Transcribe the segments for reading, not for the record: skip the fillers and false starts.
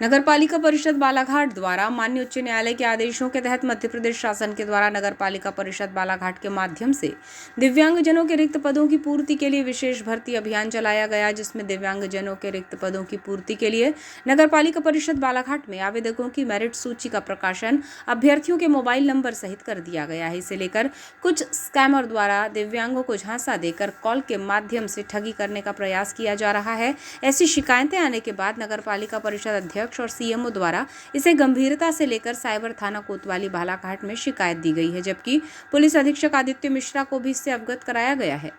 नगर पालिका परिषद बालाघाट द्वारा माननीय उच्च न्यायालय के आदेशों के तहत मध्य प्रदेश शासन के द्वारा नगर पालिका परिषद बालाघाट के माध्यम से दिव्यांगजनों के रिक्त पदों की पूर्ति के लिए विशेष भर्ती अभियान चलाया गया, जिसमें दिव्यांगजनों के रिक्त पदों की पूर्ति के लिए नगर पालिका परिषद बालाघाट में आवेदकों की मेरिट सूची का प्रकाशन अभ्यर्थियों के मोबाइल नंबर सहित कर दिया गया है। इसे लेकर कुछ स्कैमर द्वारा दिव्यांगों को झांसा देकर कॉल के माध्यम से ठगी करने का प्रयास किया जा रहा है। ऐसी शिकायतें आने के बाद नगर पालिका परिषद अध्यक्ष और सीएमओ द्वारा इसे गंभीरता से लेकर साइबर थाना कोतवाली बालाघाट में शिकायत दी गई है, जबकि पुलिस अधीक्षक आदित्य मिश्रा को भी इससे अवगत कराया गया है।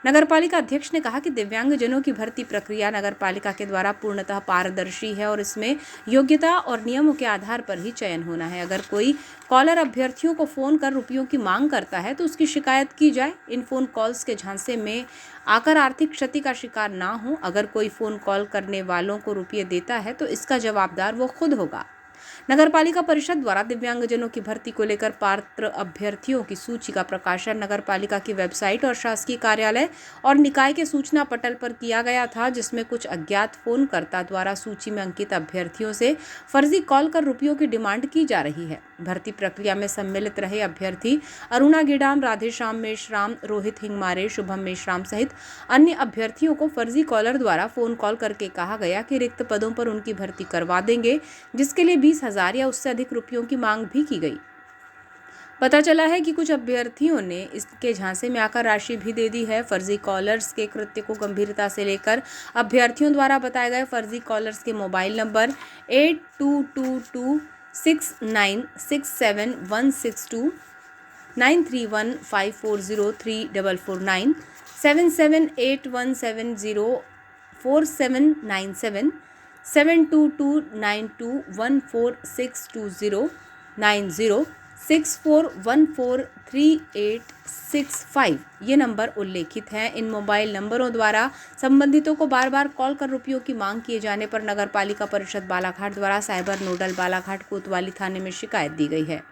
नगर पालिका अध्यक्ष ने कहा कि दिव्यांगजनों की भर्ती प्रक्रिया नगर पालिका के द्वारा पूर्णतः पारदर्शी है और इसमें योग्यता और नियमों के आधार पर ही चयन होना है। अगर कोई कॉलर अभ्यर्थियों को फोन कर रुपयों की मांग करता है तो उसकी शिकायत की जाए। इन फोन कॉल्स के झांसे में आकर आर्थिक क्षति का शिकार ना हो। अगर कोई फोन कॉल करने वालों को रुपये देता है तो इसका जवाबदार वो खुद होगा। नगर पालिका परिषद द्वारा दिव्यांगजनों की भर्ती को लेकर पात्र अभ्यर्थियों की सूची का प्रकाशन नगर पालिका की वेबसाइट और शासकीय कार्यालय और निकाय के सूचना पटल पर किया गया था, जिसमें कुछ अज्ञात फोनकर्ता द्वारा सूची में अंकित अभ्यर्थियों से फर्जी कॉल कर रुपयों की डिमांड की जा रही है। भर्ती प्रक्रिया में सम्मिलित रहे अभ्यर्थी अरुणा गिडाम, राधेश्याम मेश्राम, रोहित हिंगमारे, शुभम मेश्राम सहित अन्य अभ्यर्थियों को फर्जी कॉलर द्वारा फोन कॉल करके कहा गया कि रिक्त पदों पर उनकी भर्ती करवा देंगे, जिसके लिए 20,000 या उससे अधिक रुपयों की मांग भी की गई। पता चला है कि कुछ अभ्यर्थियों ने इसके झांसे में आकर राशि भी दे दी है। फर्जी कॉलर्स के कृत्य को गंभीरता से लेकर अभ्यर्थियों द्वारा बताए गए फर्जी कॉलर्स के मोबाइल नंबर 82226967162162 9315403449 7781704797 7229214620 9064143865 ये नंबर उल्लेखित हैं। इन मोबाइल नंबरों द्वारा संबंधितों को बार बार कॉल कर रुपयों की मांग किए जाने पर नगर पालिका परिषद बालाघाट द्वारा साइबर नोडल बालाघाट कोतवाली थाने में शिकायत दी गई है।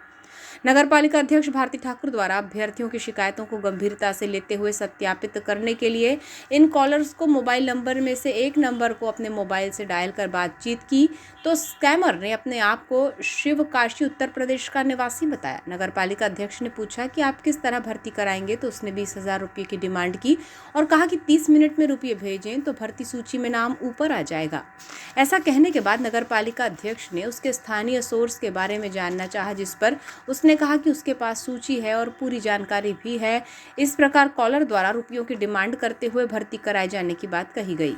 नगर पालिका अध्यक्ष भारती ठाकुर द्वारा अभ्यर्थियों की शिकायतों को गंभीरता से लेते हुए सत्यापित करने के लिए इन कॉलर्स को मोबाइल नंबर में से एक नंबर को अपने मोबाइल से डायल कर बातचीत की तो स्कैमर ने अपने आप को शिवकाशी उत्तर प्रदेश का निवासी बताया। नगर पालिका अध्यक्ष ने पूछा कि आप किस तरह भर्ती कराएंगे तो उसने 20,000 रुपये की डिमांड की और कहा कि 30 मिनट में रुपये भेजें तो भर्ती सूची में नाम ऊपर आ जाएगा। ऐसा कहने के बाद नगर पालिका अध्यक्ष ने उसके स्थानीय सोर्स के बारे में जानना चाहा, जिस पर उसने कहा कि उसके पास सूची है और पूरी जानकारी भी है। इस प्रकार कॉलर द्वारा रुपयों की डिमांड करते हुए भर्ती कराए जाने की बात कही गई।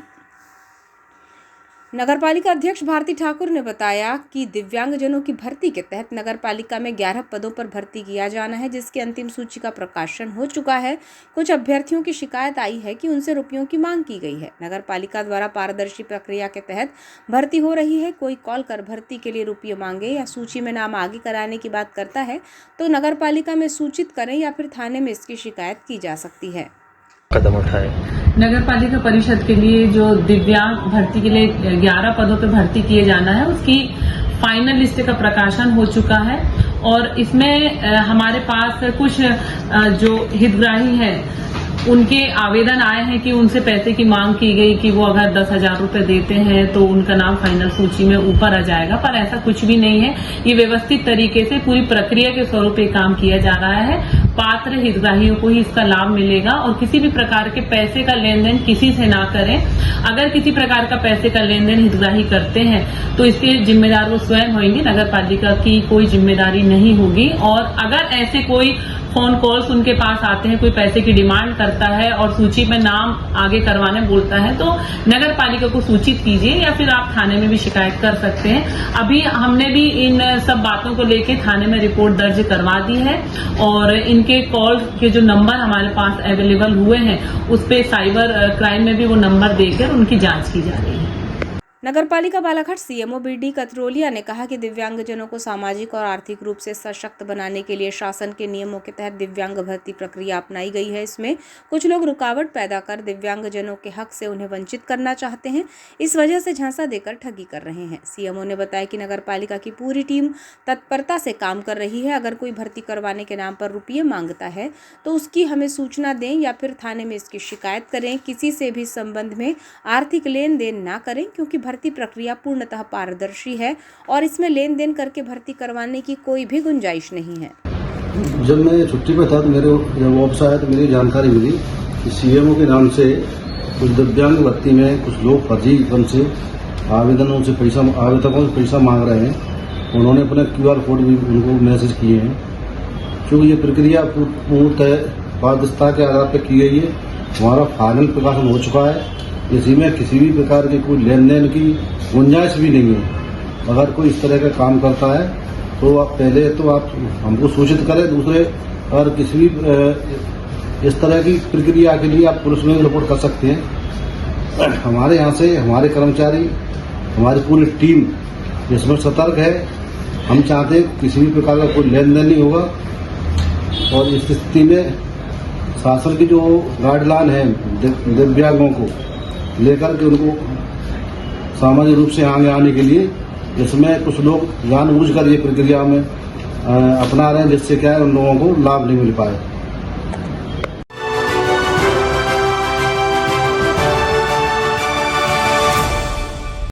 नगर पालिका अध्यक्ष भारती ठाकुर ने बताया कि दिव्यांगजनों की भर्ती के तहत नगर पालिका में 11 पदों पर भर्ती किया जाना है, जिसकी अंतिम सूची का प्रकाशन हो चुका है। कुछ अभ्यर्थियों की शिकायत आई है कि उनसे रुपयों की मांग की गई है। नगर पालिका द्वारा पारदर्शी प्रक्रिया के तहत भर्ती हो रही है। कोई कॉल कर भर्ती के लिए रुपये मांगे या सूची में नाम आगे कराने की बात करता है तो नगर पालिका में सूचित करें या फिर थाने में इसकी शिकायत की जा सकती है। कदम उठाए नगर पालिका परिषद के लिए जो दिव्यांग भर्ती के लिए 11 पदों पर भर्ती किए जाना है, उसकी फाइनल लिस्ट का प्रकाशन हो चुका है और इसमें हमारे पास कुछ जो हितग्राही हैं उनके आवेदन आए हैं कि उनसे पैसे की मांग की गई कि वो अगर 10,000 रुपए देते हैं तो उनका नाम फाइनल सूची में ऊपर आ जाएगा, पर ऐसा कुछ भी नहीं है। ये व्यवस्थित तरीके से पूरी प्रक्रिया के स्वरूप पे काम किया जा रहा है। पात्र हितग्राहियों को ही इसका लाभ मिलेगा और किसी भी प्रकार के पैसे का लेन देन किसी से ना करें। अगर किसी प्रकार का पैसे का लेन देन हितग्राही करते हैं तो इसके जिम्मेदार वो स्वयं होंगे, नगर पालिका की कोई जिम्मेदारी नहीं होगी। और अगर ऐसे कोई फोन कॉल्स उनके पास आते हैं, कोई पैसे की डिमांड करता है और सूची में नाम आगे करवाने बोलता है तो नगर पालिका को सूचित कीजिए या फिर आप थाने में भी शिकायत कर सकते हैं। अभी हमने भी इन सब बातों को लेके थाने में रिपोर्ट दर्ज करवा दी है और इनके कॉल के जो नंबर हमारे पास अवेलेबल हुए हैं उस पे साइबर क्राइम में भी वो नंबर देकर उनकी जांच की जा रही है। नगर पालिका बालाघाट सीएमओ बीडी कतरोलिया ने कहा कि दिव्यांगजनों को सामाजिक और आर्थिक रूप से सशक्त बनाने के लिए शासन के नियमों के तहत दिव्यांग भर्ती प्रक्रिया अपनाई गई है। इसमें कुछ लोग रुकावट पैदा कर दिव्यांगजनों के हक से उन्हें वंचित करना चाहते हैं, इस वजह से झांसा देकर ठगी कर रहे हैं। सीएमओ ने बताया कि नगर पालिका की पूरी टीम तत्परता से काम कर रही है। अगर कोई भर्ती करवाने के नाम पर रुपये मांगता है तो उसकी हमें सूचना दें या फिर थाने में इसकी शिकायत करें। किसी से भी संबंध में आर्थिक लेन देन ना करें, क्योंकि भर्ती प्रक्रिया पूर्णतः पारदर्शी है और इसमें लेन देन करके भर्ती करवाने की कोई भी गुंजाइश नहीं है। जब मैं छुट्टी पे था तो मेरे जब वापस आया तो मेरी जानकारी मिली कि सीएमओ के नाम से कुछ दिव्यांग भर्ती में कुछ लोग फर्जी ढंग से आवेदकों से पैसा मांग रहे हैं। उन्होंने अपने QR कोड भी उनको मैसेज किए हैं। क्योंकि ये प्रक्रिया पूर्णतः पारदर्शिता के आधार पर की गई है। हमारा फाइनल प्रकाशन हो चुका है। इसी में किसी भी प्रकार की कोई लेन देन की गुंजाइश भी नहीं है। अगर कोई इस तरह का काम करता है तो आप पहले तो आप हमको सूचित करें। दूसरे अगर किसी भी इस तरह की प्रक्रिया के लिए आप पुलिस में रिपोर्ट कर सकते हैं। हमारे यहाँ से हमारे कर्मचारी, हमारी पूरी टीम इसमें सतर्क है। हम चाहते हैं किसी भी प्रकार का कोई लेन देन नहीं होगा और इस स्थिति में शासन की जो गाइडलाइन है दिव्यांगों को लेकर के उनको सामाजिक रूप से आगे आने के लिए इसमें कुछ लोग जानबूझकर ये प्रक्रिया में अपना रहे हैं, जिससे क्या है उन लोगों को लाभ नहीं मिल पाए।